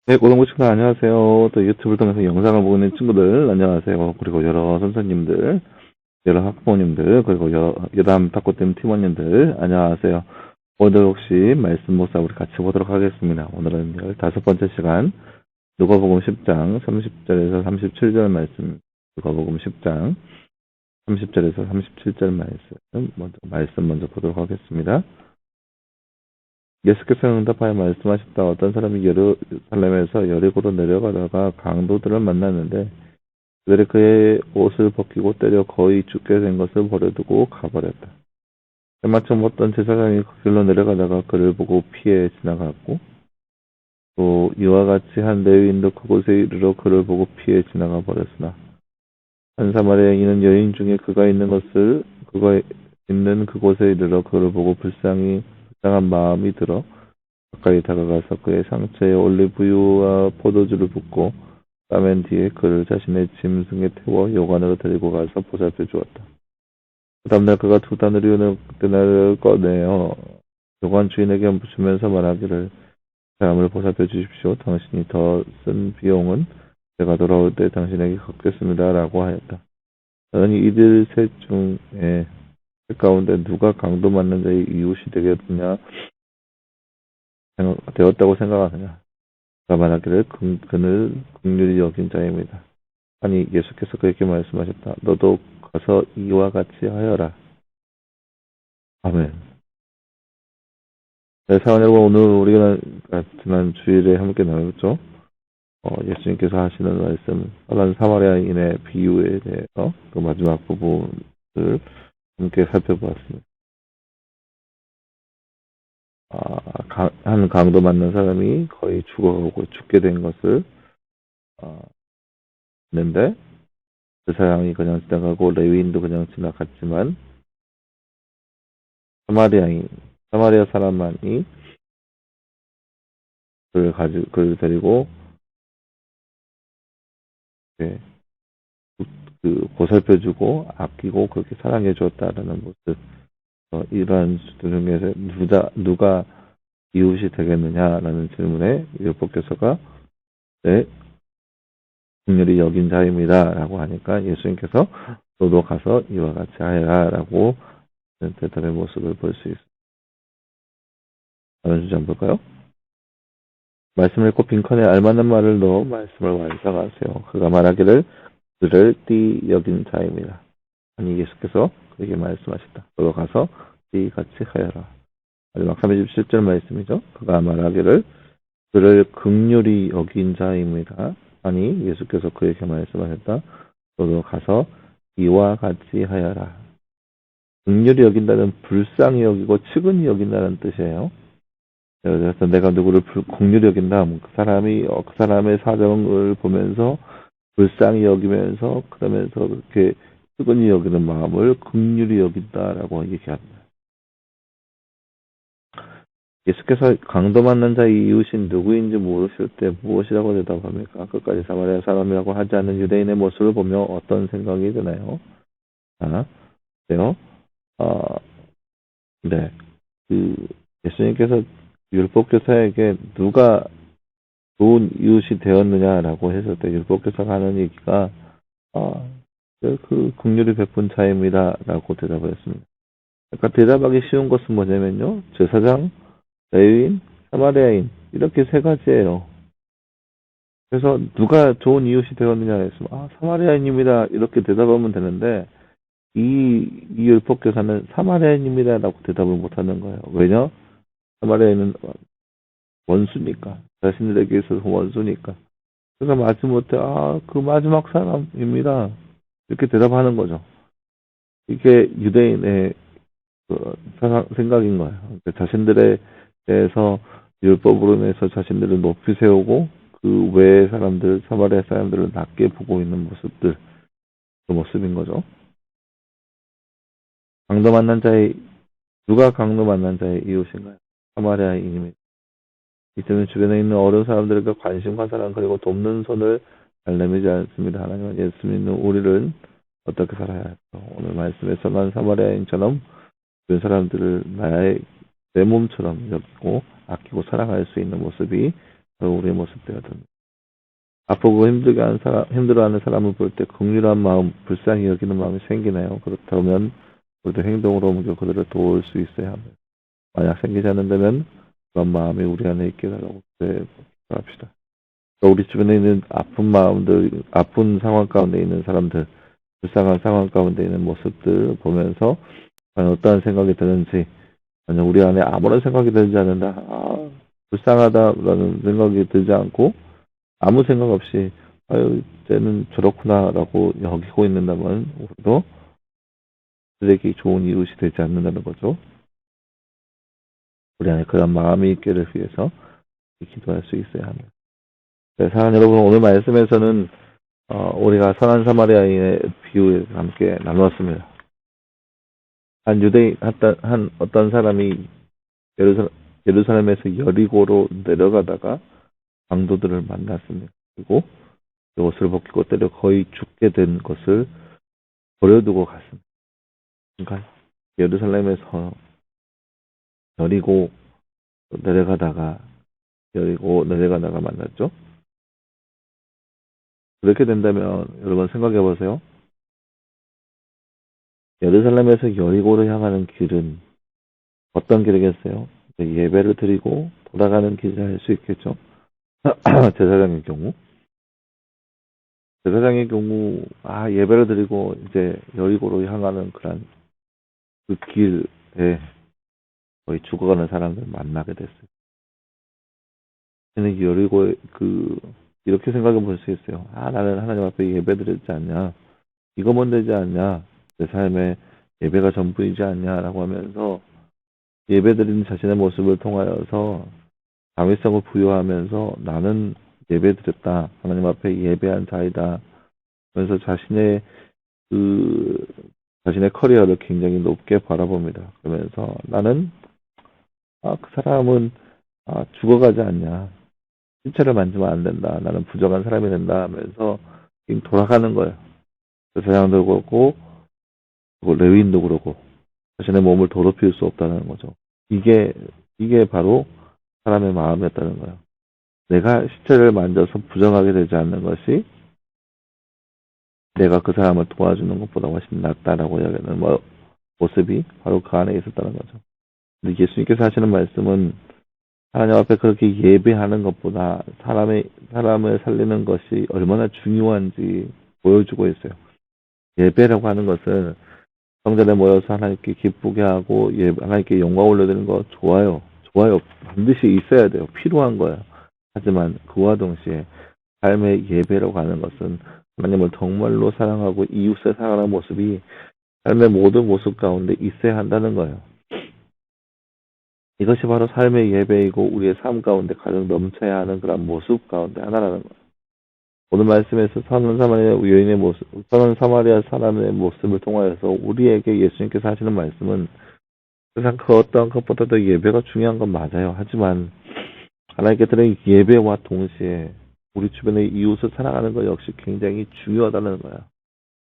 네, 고등부 친구들 안녕하세요. 또 유튜브를 통해서 영상을 보고 있는 친구들 안녕하세요. 그리고 여러 선생님들, 여러 학부모님들, 그리고 여담 탁구팀 팀원님들 안녕하세요. 오늘 혹시 말씀 묵상 우리 같이 보도록 하겠습니다. 오늘은 15번째 시간 누가복음 10장 30절에서 37절 말씀, 누가복음 10장 30절에서 37절 말씀 먼저 보도록 하겠습니다. 예수께서 응답하여 말씀하셨다. 어떤 사람이 예루살렘에서 여리고로 내려가다가 강도들을 만났는데 그들이 그의 옷을 벗기고 때려 거의 죽게 된 것을 버려두고 가버렸다. 때마침 어떤 제사장이 그 길로 내려가다가 그를 보고 피해 지나갔고 또 이와 같이 한 레위인도 그곳에 이르러 그를 보고 피해 지나가 버렸으나 한 사마리아인은 여인 중에 그가 있는 그곳에 이르러 그를 보고 불쌍한 마음이 들어 가까이 다가가서 그의 상처에 올리브유와 포도주를 붓고 따맨 뒤에 그를 자신의 짐승에 태워 요관으로 데리고 가서 보살펴 주었다. 그 다음날 그가 2다나리온을 꺼내어 요관 주인에게 주면서 말하기를 사람을 보살펴 주십시오. 당신이 더 쓴 비용은 제가 돌아올 때 당신에게 갚겠습니다. 라고 하였다. 나는 이들 셋 중에 가운데 누가 강도 맞는 자의 이웃이 되었다고 생각하느냐. 그가 말하기를 그는 긍휼히 여긴 자입니다. 아니 예수께서 그에게 말씀하셨다. 너도 가서 이와 같이 하여라. 아멘. 네, 사랑하는 여러분, 오늘 우리가 지난 주일에 함께 나눴죠. 예수님께서 하시는 말씀, 선한 사마리아인의 비유에 대해서 그 마지막 부분을 함께 살펴보았습니다. 한 강도 맞는 사람이 거의 죽게 된 것을 했는데 그 사람이 그냥 지나가고 레위인도 그냥 지나갔지만 사마리아 사람만이 그를 데리고 보살펴주고 아끼고 그렇게 사랑해 주었다라는 모습. 이러한 수들 중에서 누가 이웃이 되겠느냐라는 질문에 율법교사가 긍휼히 여긴 자입니다라고 하니까 예수님께서 너도 가서 이와 같이 하여라라고 대답의 모습을 볼 수 있습니다. 다른 주제 한번 볼까요? 말씀을 읽고 빈칸에 알맞는 말을 넣어 말씀을 완성하세요. 그가 말하기를 그를 띠 여긴 자입니다. 아니 예수께서 그에게 말씀하셨다. 너도 가서 띠 같이 하여라. 마지막 37절 말씀이죠. 그가 말하기를 그를 긍휼히 여긴 자입니다. 아니 예수께서 그에게 말씀하셨다. 너도 가서 이와 같이 하여라. 긍휼히 여긴다는 불쌍히 여기고 측은히 여긴다는 뜻이에요. 그래서 내가 누구를 긍휼히 여긴다. 그 사람의 사정을 보면서 불쌍히 여기면서 그러면서 그렇게 측은히 여기는 마음을 긍휼히 여긴다라고 얘기합니다. 예수께서 강도 맞는 자의 이웃인 누구인지 물으실 때 무엇이라고 대답합니까? 끝까지 사마리아 사람이라고 하지 않는 유대인의 모습을 보며 어떤 생각이 드나요? 네. 예수님께서 율법교사에게 누가 좋은 이웃이 되었느냐라고 했을 때 율법교사가 하는 얘기가 그 긍휼히 베푼 자입니다라고 대답을 했습니다. 그러니까 대답하기 쉬운 것은 뭐냐면요. 제사장, 레위인, 사마리아인 이렇게 세 가지예요. 그래서 누가 좋은 이웃이 되었느냐 했으면 사마리아인입니다 이렇게 대답하면 되는데 이 율법교사는 사마리아인입니다라고 대답을 못하는 거예요. 왜냐? 사마리아인은 원수니까 자신들에게 있어서 원수니까 그래서 마지못해 그 마지막 사람입니다 이렇게 대답하는 거죠. 이게 유대인의 생각인 거예요. 그러니까 자신들에 대해서 율법으로 인해서 자신들을 높이 세우고 그 외의 사람들, 사마리아 사람들을 낮게 보고 있는 모습들, 그 모습인 거죠. 누가 강도 만난 자의 이웃인가요? 사마리아인입니다. 이때는 주변에 있는 어려운 사람들에게 관심과 사랑 그리고 돕는 손을 잘 내밀지 않습니다. 하나님은 예수 믿는 우리를 어떻게 살아야 할까? 오늘 말씀에 선한 사마리아인처럼 주변 사람들을 내 몸처럼 여기고 아끼고 사랑할 수 있는 모습이 우리의 모습되어야 됩니다. 아프고 힘들어하는 사람을 볼 때 긍휼한 마음, 불쌍히 여기는 마음이 생기나요? 그렇다면 우리도 행동으로 옮겨 그들을 도울 수 있어야 합니다. 만약 생기지 않는다면 그런 마음이 우리 안에 있게 달라고 기도합시다. 우리 주변에 있는 아픈 마음들, 아픈 상황 가운데 있는 사람들, 불쌍한 상황 가운데 있는 모습들 보면서 어떠한 생각이 드는지, 만약 우리 안에 아무런 생각이 들지 않는다, 불쌍하다라는 생각이 들지 않고 아무 생각 없이 아유 쟤는 저렇구나라고 여기고 있는다면 우리도 그들에게 좋은 이웃이 되지 않는다는 거죠. 우리 안에 그런 마음이 있기를 위해서 기도할 수 있어야 합니다. 네, 사랑하는 여러분, 오늘 말씀에서는 우리가 선한 사마리아인의 비유에 함께 나누었습니다. 한 어떤 사람이 예루살렘에서 여리고로 내려가다가 강도들을 만났습니다. 그리고 옷을 벗기고 때려 거의 죽게 된 것을 버려두고 갔습니다. 그러니까 예루살렘에서 여리고 내려가다가 만났죠. 그렇게 된다면 여러분 생각해 보세요. 예루살렘에서 여리고로 향하는 길은 어떤 길이겠어요? 예배를 드리고 돌아가는 길을 할 수 있겠죠. 제사장의 경우 예배를 드리고 이제 여리고로 향하는 그런 그 길에 거의 죽어가는 사람들 만나게 됐어요. 저는 여리고 이렇게 생각해 볼 수 있어요. 나는 하나님 앞에 예배 드리지 않냐? 이거만 되지 않냐? 내 삶에 예배가 전부이지 않냐라고 하면서 예배 드리는 자신의 모습을 통하여서 자매성을 부여하면서 나는 예배 드렸다. 하나님 앞에 예배한 자이다. 그래서 자신의 커리어를 굉장히 높게 바라봅니다. 그러면서 나는 그 사람은 죽어가지 않냐. 신체를 만지면 안 된다. 나는 부정한 사람이 된다 하면서 돌아가는 거예요. 제사장도 그렇고 레위인도 그렇고 자신의 몸을 더럽힐 수 없다는 거죠. 이게 바로 사람의 마음이었다는 거예요. 내가 시체를 만져서 부정하게 되지 않는 것이 내가 그 사람을 도와주는 것보다 훨씬 낫다라고 이야기하는 모습이 바로 그 안에 있었다는 거죠. 근데 예수님께서 하시는 말씀은 하나님 앞에 그렇게 예배하는 것보다 사람을 살리는 것이 얼마나 중요한지 보여주고 있어요. 예배라고 하는 것은 성전에 모여서 하나님께 기쁘게 하고 하나님께 영광 올려드리는 거 좋아요. 반드시 있어야 돼요. 필요한 거예요. 하지만 그와 동시에 삶의 예배라고 하는 것은 하나님을 정말로 사랑하고 이웃을 사랑하는 모습이 삶의 모든 모습 가운데 있어야 한다는 거예요. 이것이 바로 삶의 예배이고 우리의 삶 가운데 가장 넘쳐야 하는 그런 모습 가운데 하나라는 거예요. 오늘 말씀에서 선한 사마리아 사람의 모습을 통하여서 우리에게 예수님께서 하시는 말씀은 세상 그 어떠한 것보다도 예배가 중요한 건 맞아요. 하지만 하나님께 드리는 예배와 동시에 우리 주변의 이웃을 사랑하는 것 역시 굉장히 중요하다는 거야.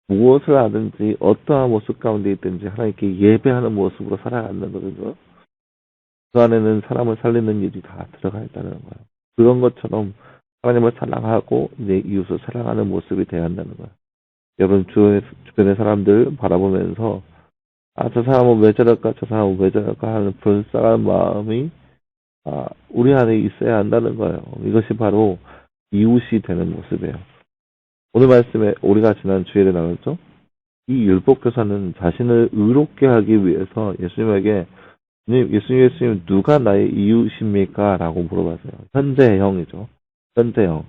무엇을 하든지 어떠한 모습 가운데 있든지 하나님께 예배하는 모습으로 살아가는 거죠. 그 안에는 사람을 살리는 일이 다 들어가 있다는 거예요. 그런 것처럼 하나님을 사랑하고 내 이웃을 사랑하는 모습이 돼야 한다는 거예요. 여러분 주변의 사람들 바라보면서 저 사람은 왜 저럴까 하는 불쌍한 마음이 우리 안에 있어야 한다는 거예요. 이것이 바로 이웃이 되는 모습이에요. 오늘 말씀에 우리가 지난 주일에 나눴죠? 이 율법교사는 자신을 의롭게 하기 위해서 예수님 누가 나의 이웃입니까? 라고 물어봤어요. 현재형이죠. 현재형.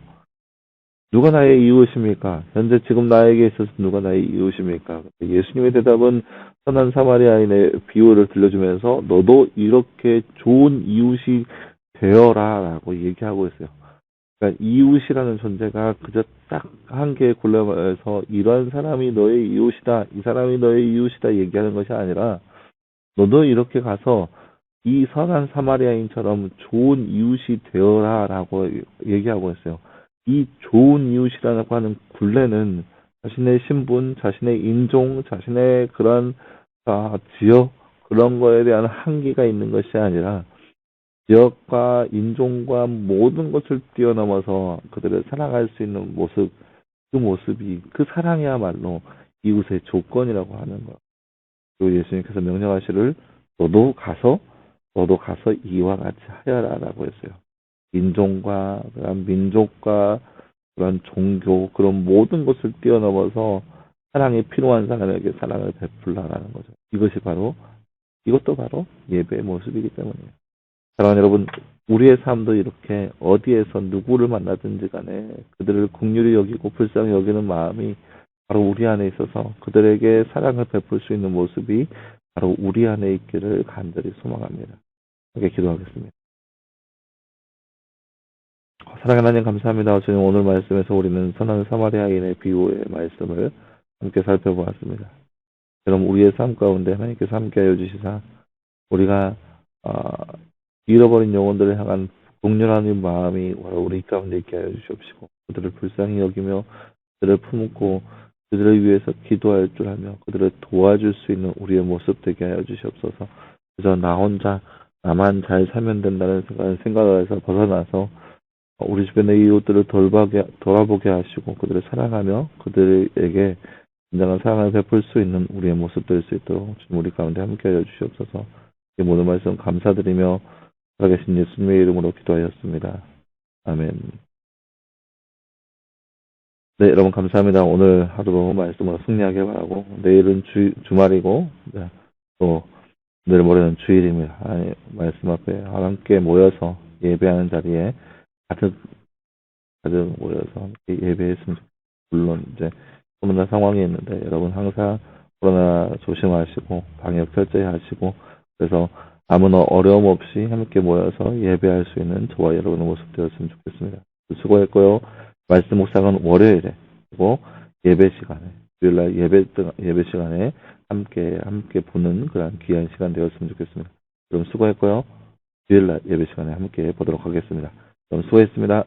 누가 나의 이웃입니까? 현재 지금 나에게 있어서 누가 나의 이웃입니까? 예수님의 대답은 선한 사마리아인의 비유를 들려주면서 너도 이렇게 좋은 이웃이 되어라 라고 얘기하고 있어요. 그러니까 이웃이라는 존재가 그저 딱 한 개의 골라서 이러한 사람이 너의 이웃이다, 이 사람이 너의 이웃이다 얘기하는 것이 아니라 너도 이렇게 가서 이 선한 사마리아인처럼 좋은 이웃이 되어라 라고 얘기하고 있어요. 이 좋은 이웃이라고 하는 굴레는 자신의 신분, 자신의 인종, 자신의 그런 지역 그런 거에 대한 한계가 있는 것이 아니라 지역과 인종과 모든 것을 뛰어넘어서 그들을 사랑할 수 있는 모습, 그 모습이 그 사랑이야말로 이웃의 조건이라고 하는 것. 그리고 예수님께서 명령하시를 너도 가서 이와 같이 하여라라고 했어요. 인종과 그런 민족과 그런 종교 그런 모든 것을 뛰어넘어서 사랑이 필요한 사람에게 사랑을 베풀라라는 거죠. 이것도 바로 예배의 모습이기 때문이에요. 사랑하는 여러분, 우리의 삶도 이렇게 어디에서 누구를 만나든지 간에 그들을 긍휼히 여기고 불쌍히 여기는 마음이 바로 우리 안에 있어서 그들에게 사랑을 베풀 수 있는 모습이 바로 우리 안에 있기를 간절히 소망합니다. 함께 기도하겠습니다. 사랑하는 하나님 감사합니다. 주님 오늘 말씀에서 우리는 선한 사마리아인의 비유의 말씀을 함께 살펴보았습니다. 그럼 우리의 삶 가운데 하나님께서 함께하여 주시사 우리가 잃어버린 영혼들을 향한 공렬한 마음이 우리 가운데 있게 하여 주시옵시고 그들을 불쌍히 여기며 그들을 품고 그들을 위해서 기도할 줄 알며 그들을 도와줄 수 있는 우리의 모습 되게 하여 주시옵소서. 그래서 나 혼자 나만 잘 살면 된다는 생각에서 벗어나서 우리 주변의 이웃들을 돌아보게 하시고 그들을 사랑하며 그들에게 진정한 사랑을 베풀 수 있는 우리의 모습 될 수 있도록 주님 우리 가운데 함께 하여 주시옵소서. 이 모든 말씀 감사드리며 살아계신 예수님의 이름으로 기도하였습니다. 아멘. 네, 여러분 감사합니다. 오늘 하루도 말씀으로 승리하길 바라고 내일은 주말이고 또 내일 모레는 주일입니다. 말씀 앞에 함께 모여서 예배하는 자리에 가득 모여서 함께 예배했으면 좋겠습니다. 물론 이제 코로나 상황이 있는데 여러분 항상 코로나 조심하시고 방역 철저히 하시고 그래서 아무나 어려움 없이 함께 모여서 예배할 수 있는 저와 여러분의 모습 되었으면 좋겠습니다. 수고했고요. 말씀 묵상은 월요일에 그리고 예배 시간에 주일날 예배 시간에 함께 보는 그런 귀한 시간 되었으면 좋겠습니다. 그럼 수고했고요. 주일날 예배 시간에 함께 보도록 하겠습니다. 그럼 수고했습니다.